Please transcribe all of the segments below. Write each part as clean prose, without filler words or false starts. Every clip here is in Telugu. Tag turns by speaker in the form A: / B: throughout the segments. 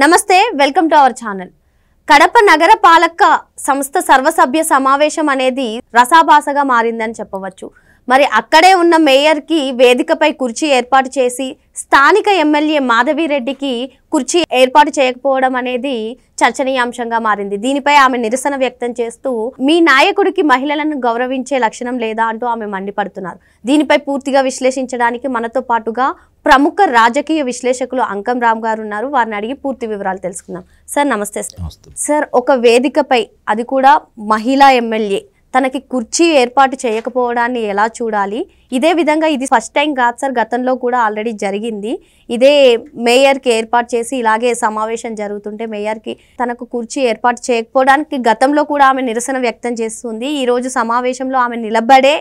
A: నమస్తే, welcome to our channel. Kadapa నగర పాలక సంస్థ సర్వసభ్య సమావేశం అనేది రసాభాసగా మారిందని చెప్పవచ్చు. మరి అక్కడే ఉన్న మేయర్కి వేదికపై కుర్చీ ఏర్పాటు చేసి స్థానిక ఎమ్మెల్యే మాధవిరెడ్డికి కుర్చీ ఏర్పాటు చేయకపోవడం అనేది చర్చనీయాంశంగా మారింది. దీనిపై ఆమె నిరసన వ్యక్తం చేస్తూ మీ నాయకుడికి మహిళలను గౌరవించే లక్షణం లేదా అంటూ ఆమె మండిపడుతున్నారు. దీనిపై పూర్తిగా విశ్లేషించడానికి మనతో పాటుగా ప్రముఖ రాజకీయ విశ్లేషకులు అంకం రామ్ గారు ఉన్నారు. వారిని అడిగి పూర్తి వివరాలు తెలుసుకుందాం. సార్ నమస్తే. సార్, ఒక వేదికపై అది కూడా మహిళా ఎమ్మెల్యే తనకి కుర్చీ ఏర్పాటు చేయకపోవడాన్ని ఎలా చూడాలి? ఇదే విధంగా ఇది ఫస్ట్ టైం కాదు సార్, గతంలో కూడా ఆల్రెడీ జరిగింది. ఇదే మేయర్కి ఏర్పాటు చేసి ఇలాగే సమావేశం జరుగుతుంటే మేయర్కి తనకు కుర్చీ ఏర్పాటు చేయకపోవడానికి గతంలో కూడా ఆమె నిరసన వ్యక్తం చేస్తుంది. ఈరోజు సమావేశంలో ఆమె నిలబడే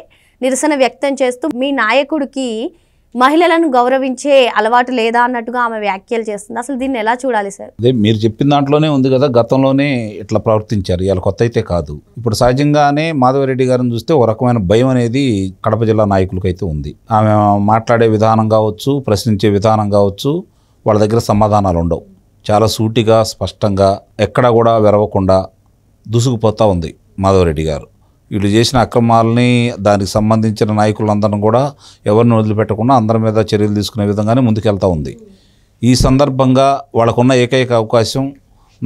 A: నిరసన వ్యక్తం చేస్తూ మీ నాయకుడికి మహిళలను గౌరవించే అలవాటు లేదా అన్నట్టుగా ఆమె వ్యాఖ్యలు చేస్తుంది. అసలు దీన్ని ఎలా చూడాలి సార్?
B: అదే మీరు చెప్పిన దాంట్లోనే ఉంది కదా, గతంలోనే ఇట్లా ప్రవర్తించారు, ఇవాళ కొత్త అయితే కాదు. ఇప్పుడు సహజంగానే మాధవిరెడ్డి గారిని చూస్తే ఒక రకమైన భయం అనేది కడప జిల్లా నాయకులకైతే ఉంది. ఆమె మాట్లాడే విధానం కావచ్చు, ప్రశ్నించే విధానం కావచ్చు, వాళ్ళ దగ్గర సమాధానాలు ఉండవు. చాలా సూటిగా స్పష్టంగా ఎక్కడా కూడా వెరవకుండా దూసుకుపోతూ ఉంది మాధవిరెడ్డి గారు. వీళ్ళు చేసిన అక్రమాలని దానికి సంబంధించిన నాయకులందరం కూడా ఎవరిని వదిలిపెట్టకుండా అందరి మీద చర్యలు తీసుకునే విధంగానే ముందుకెళ్తూ ఉంది. ఈ సందర్భంగా వాళ్ళకున్న ఏకైక అవకాశం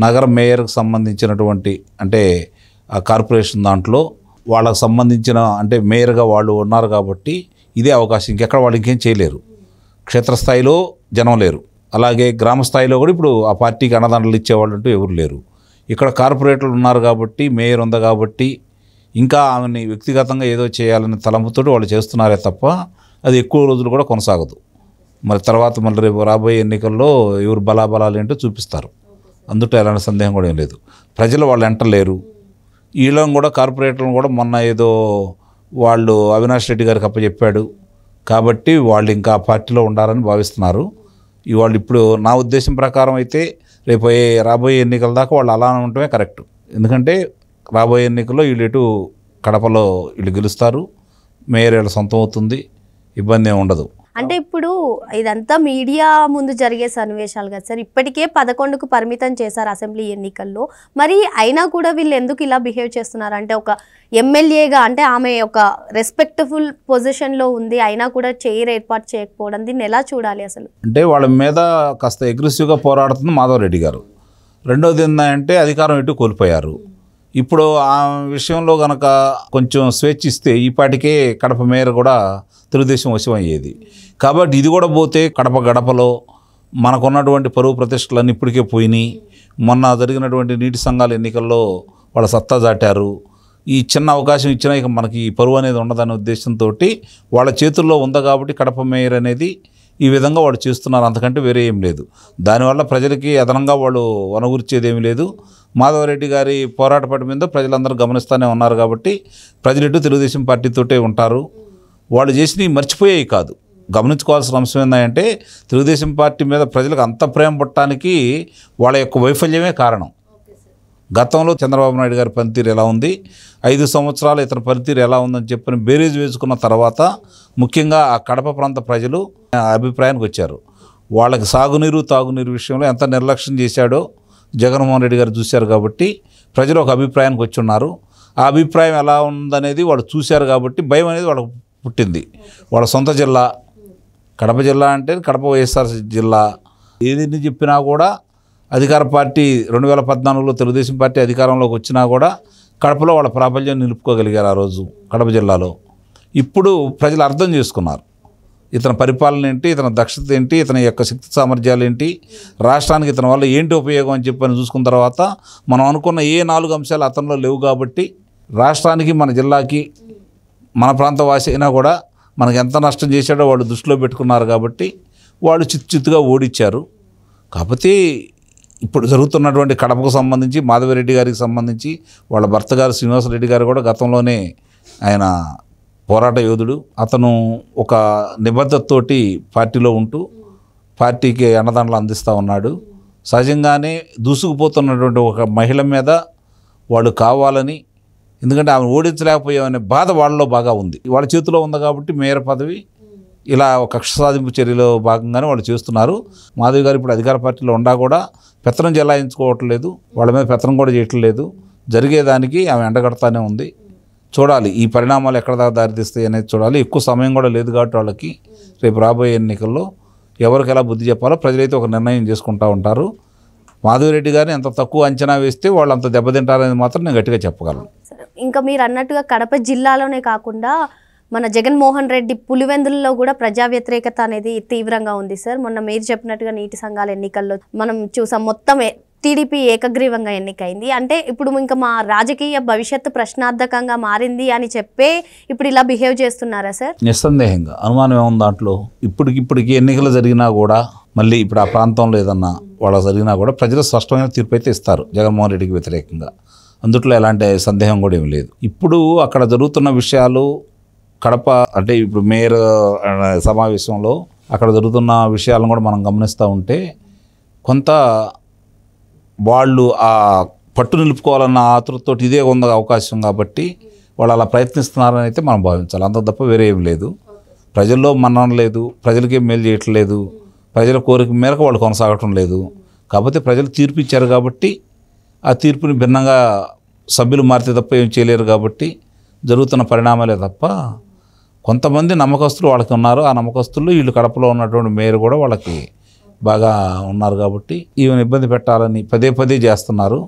B: నగర మేయర్కి సంబంధించినటువంటి అంటే ఆ కార్పొరేషన్ దాంట్లో వాళ్ళకు సంబంధించిన అంటే మేయర్గా వాళ్ళు ఉన్నారు కాబట్టి ఇదే అవకాశం. ఇంకెక్కడ వాళ్ళు ఇంకేం చేయలేరు. క్షేత్రస్థాయిలో జనం లేరు, అలాగే గ్రామ స్థాయిలో కూడా ఇప్పుడు ఆ పార్టీకి అన్నదండలు ఇచ్చేవాళ్ళు అంటూ ఎవరు లేరు. ఇక్కడ కార్పొరేటర్లు ఉన్నారు కాబట్టి, మేయర్ ఉంది కాబట్టి ఇంకా ఆమెని వ్యక్తిగతంగా ఏదో చేయాలని తలంపుతో వాళ్ళు చేస్తున్నారే తప్ప అది ఎక్కువ రోజులు కూడా కొనసాగదు. మరి తర్వాత మళ్ళీ రేపు రాబోయే ఎన్నికల్లో ఎవరు బలాబలాలు ఏంటో చూపిస్తారు. అందులో ఎలాంటి సందేహం కూడా ఏం లేదు. ప్రజలు వాళ్ళు ఎంటలేరు. వీళ్ళని కూడా కార్పొరేటర్లను కూడా మొన్న ఏదో వాళ్ళు అవినాష్ రెడ్డి గారికి అప్పచెప్పాడు కాబట్టి వాళ్ళు ఇంకా ఆ పార్టీలో ఉండాలని భావిస్తున్నారు. వాళ్ళు ఇప్పుడు నా ఉద్దేశం ప్రకారం అయితే రేపు రాబోయే ఎన్నికల దాకా వాళ్ళు అలానే ఉండటమే కరెక్ట్. ఎందుకంటే రాబోయే ఎన్నికల్లో వీళ్ళు ఇటు కడపలో వీళ్ళు గెలుస్తారు, మేయర్ వీళ్ళ సొంతం అవుతుంది, ఇబ్బంది ఏమి ఉండదు.
A: అంటే ఇప్పుడు ఇదంతా మీడియా ముందు జరిగే సన్నివేశాలు కదా సార్. ఇప్పటికే 11కు పరిమితం చేశారు అసెంబ్లీ ఎన్నికల్లో. మరి అయినా కూడా వీళ్ళు ఎందుకు ఇలా బిహేవ్ చేస్తున్నారు? అంటే ఒక ఎమ్మెల్యేగా అంటే ఆమె ఒక రెస్పెక్టఫుల్ పొజిషన్లో ఉంది, అయినా కూడా చైర్ ఏర్పాటు చేయకపోవడం, దీన్ని ఎలా చూడాలి అసలు?
B: అంటే వాళ్ళ మీద కాస్త అగ్రెసివ్గా పోరాడుతుంది మాధవరెడ్డి గారు. రెండోది ఏంటంటే అధికారం ఇటు కోల్పోయారు. ఇప్పుడు ఆ విషయంలో కనుక కొంచెం స్వేచ్ఛ ఇస్తే ఈపాటికే కడప మేయర్ కూడా తెలుగుదేశం వశం అయ్యేది. కాబట్టి ఇది కూడా పోతే కడప గడపలో మనకున్నటువంటి పరువు ప్రతిష్టలన్నీ ఇప్పటికే పోయినాయి. మొన్న జరిగినటువంటి నీటి సంఘాల ఎన్నికల్లో వాళ్ళ సత్తా చాటారు. ఈ చిన్న అవకాశం ఇచ్చినా ఇక మనకి పరువు అనేది ఉండదనే ఉద్దేశంతో వాళ్ళ చేతుల్లో ఉంది కాబట్టి కడప మేయర్ అనేది ఈ విధంగా వాళ్ళు చేస్తున్నారు. అంతకంటే వేరే ఏం లేదు. దానివల్ల ప్రజలకి అదనంగా వాళ్ళు వనగూర్చేది ఏమీ లేదు. మాధవరెడ్డి గారి పోరాటపటి మీద ప్రజలందరూ గమనిస్తూనే ఉన్నారు కాబట్టి ప్రజలు తెలుగుదేశం పార్టీతోటే ఉంటారు. వాళ్ళు చేసినవి మర్చిపోయేవి కాదు. గమనించుకోవాల్సిన అంశం ఏంటంటే తెలుగుదేశం పార్టీ మీద ప్రజలకు అంత ప్రేమ పుట్టడానికి వాళ్ళ యొక్క వైఫల్యమే కారణం. గతంలో చంద్రబాబు నాయుడు గారి పనితీరు ఎలా ఉంది, 5 సంవత్సరాలు ఇతని పనితీరు ఎలా ఉందని చెప్పని బేరీజ్ వేసుకున్న తర్వాత ముఖ్యంగా ఆ కడప ప్రాంత ప్రజలు అభిప్రాయానికి వచ్చారు. వాళ్ళకి సాగునీరు తాగునీరు విషయంలో ఎంత నిర్లక్ష్యం చేశాడో జగన్మోహన్ రెడ్డి గారు చూశారు కాబట్టి ప్రజలు ఒక అభిప్రాయానికి వచ్చి ఉన్నారు. ఆ అభిప్రాయం ఎలా ఉందనేది వాళ్ళు చూశారు కాబట్టి భయం అనేది వాళ్ళకు పుట్టింది. వాళ్ళ సొంత జిల్లా కడప జిల్లా అంటే కడప వైఎస్ఆర్ జిల్లా. ఏది చెప్పినా కూడా అధికార పార్టీ 2014లో తెలుగుదేశం పార్టీ అధికారంలోకి వచ్చినా కూడా కడపలో వాళ్ళ ప్రాబల్యం నిలుపుకోగలిగారు ఆ రోజు కడప జిల్లాలో. ఇప్పుడు ప్రజలు అర్థం చేసుకున్నారు ఇతని పరిపాలన ఏంటి, ఇతని దక్షత ఏంటి, ఇతని యొక్క శక్తి సామర్థ్యాలు ఏంటి, రాష్ట్రానికి ఇతని వల్ల ఏంటి ఉపయోగం అని చెప్పని చూసుకున్న తర్వాత మనం అనుకున్న ఏ 4 అంశాలు అతనిలో లేవు కాబట్టి రాష్ట్రానికి మన జిల్లాకి మన ప్రాంత వాసి అయినా కూడా మనకు ఎంత నష్టం చేశాడో వాళ్ళు దృష్టిలో పెట్టుకున్నారు కాబట్టి వాళ్ళు చిత్తుగా ఓడిచ్చారు. కాకపోతే ఇప్పుడు జరుగుతున్నటువంటి కడపకు సంబంధించి మాధవిరెడ్డి గారికి సంబంధించి వాళ్ళ భర్త గారు శ్రీనివాసరెడ్డి గారు కూడా గతంలోనే ఆయన పోరాట యోధుడు. అతను ఒక నిబద్ధతతోటి పార్టీలో ఉంటూ పార్టీకి అన్నదండలు అందిస్తూ ఉన్నాడు. సహజంగానే దూసుకుపోతున్నటువంటి ఒక మహిళ మీద వాళ్ళు కావాలని, ఎందుకంటే ఆమెను ఓడించలేకపోయామనే బాధ వాళ్ళలో బాగా ఉంది. వాళ్ళ చేతిలో ఉంది కాబట్టి మేయర్ పదవి ఇలా ఒక కక్ష సాధింపు చర్యలో భాగంగానే వాళ్ళు చేస్తున్నారు. మాధవి గారు ఇప్పుడు అధికార పార్టీలో ఉండా కూడా పెత్తనం చెలాయించుకోవట్లేదు, వాళ్ళ మీద పెత్తనం కూడా చేయట్లేదు. జరిగేదానికి ఆమె ఎండగడతానే ఉంది. చూడాలి ఈ పరిణామాలు ఎక్కడ దాకా దారితీస్తాయి అనేది చూడాలి. ఎక్కువ సమయం కూడా లేదు కాబట్టి వాళ్ళకి రేపు రాబోయే ఎన్నికల్లో ఎవరికి ఎలా బుద్ధి చెప్పాలో ప్రజలైతే ఒక నిర్ణయం చేసుకుంటూ ఉంటారు. మాధవిరెడ్డి గారిని ఎంత తక్కువ అంచనా వేస్తే వాళ్ళు అంత దెబ్బతింటారనేది మాత్రం నేను గట్టిగా చెప్పగలను.
A: ఇంకా మీరు అన్నట్టుగా కడప జిల్లాలోనే కాకుండా మన జగన్మోహన్ రెడ్డి పులివెందులలో కూడా ప్రజా వ్యతిరేకత అనేది తీవ్రంగా ఉంది సార్. మొన్న మీరు చెప్పినట్టుగా నీటి సంఘాల ఎన్నికల్లో మనం చూసాం, మొత్తం టీడీపీ ఏకగ్రీవంగా ఎన్నికైంది. అంటే ఇప్పుడు ఇంకా మా రాజకీయ భవిష్యత్తు ప్రశ్నార్థకంగా మారింది అని చెప్పే ఇప్పుడు ఇలా బిహేవ్ చేస్తున్నారా సార్?
B: నిస్సందేహంగా అనుమానం ఏముంది దాంట్లో. ఇప్పటికి ఎన్నికలు జరిగినా కూడా మళ్ళీ ఇప్పుడు ఆ ప్రాంతంలో ఏదన్నా వాళ్ళ జరిగినా కూడా ప్రజలు స్పష్టమైన తీర్పు అయితే ఇస్తారు జగన్మోహన్ రెడ్డికి వ్యతిరేకంగా. అందుట్లో ఎలాంటి సందేహం కూడా ఏమి లేదు. ఇప్పుడు అక్కడ జరుగుతున్న విషయాలు కడప అంటే ఇప్పుడు మేయర్ సమావేశంలో అక్కడ జరుగుతున్న విషయాలను కూడా మనం గమనిస్తూ ఉంటే కొంత వాళ్ళు ఆ పట్టు నిలుపుకోవాలన్న ఆతృతతో ఇదే ఉంది అవకాశం కాబట్టి వాళ్ళు అలా ప్రయత్నిస్తున్నారని అయితే మనం భావించాలి. అంత తప్ప వేరే ఏం లేదు. ప్రజల్లో మన్నన లేదు, ప్రజలకేం మేలు చేయట్లేదు, ప్రజల కోరిక మేరకు వాళ్ళు కొనసాగటం లేదు. కాకపోతే ప్రజలు తీర్పు ఇచ్చారు కాబట్టి ఆ తీర్పుని భిన్నంగా సభ్యులు మారితే తప్ప ఏం చేయలేరు కాబట్టి జరుగుతున్న పరిణామాలే తప్ప కొంతమంది నమ్మకస్తులు వాళ్ళకి ఉన్నారు. ఆ నమ్మకస్తులు వీళ్ళు కడపలో ఉన్నటువంటి మేయర్ కూడా వాళ్ళకి బాగా ఉన్నారు కాబట్టి ఈవెన్ ఇబ్బంది పెట్టాలని పదే చేస్తున్నారు.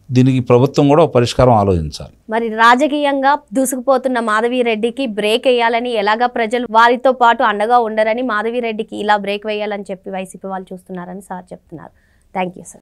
B: దీనికి ప్రభుత్వం కూడా ఒక పరిష్కారం ఆలోచించాలి.
A: మరి రాజకీయంగా దూసుకుపోతున్న మాధవిరెడ్డికి బ్రేక్ వేయాలని, ఎలాగా ప్రజలు వారితో పాటు అండగా ఉండరని మాధవిరెడ్డికి ఇలా బ్రేక్ వేయాలని చెప్పి వైసీపీ వాళ్ళు చూస్తున్నారని సార్ చెప్తున్నారు. Thank you sir.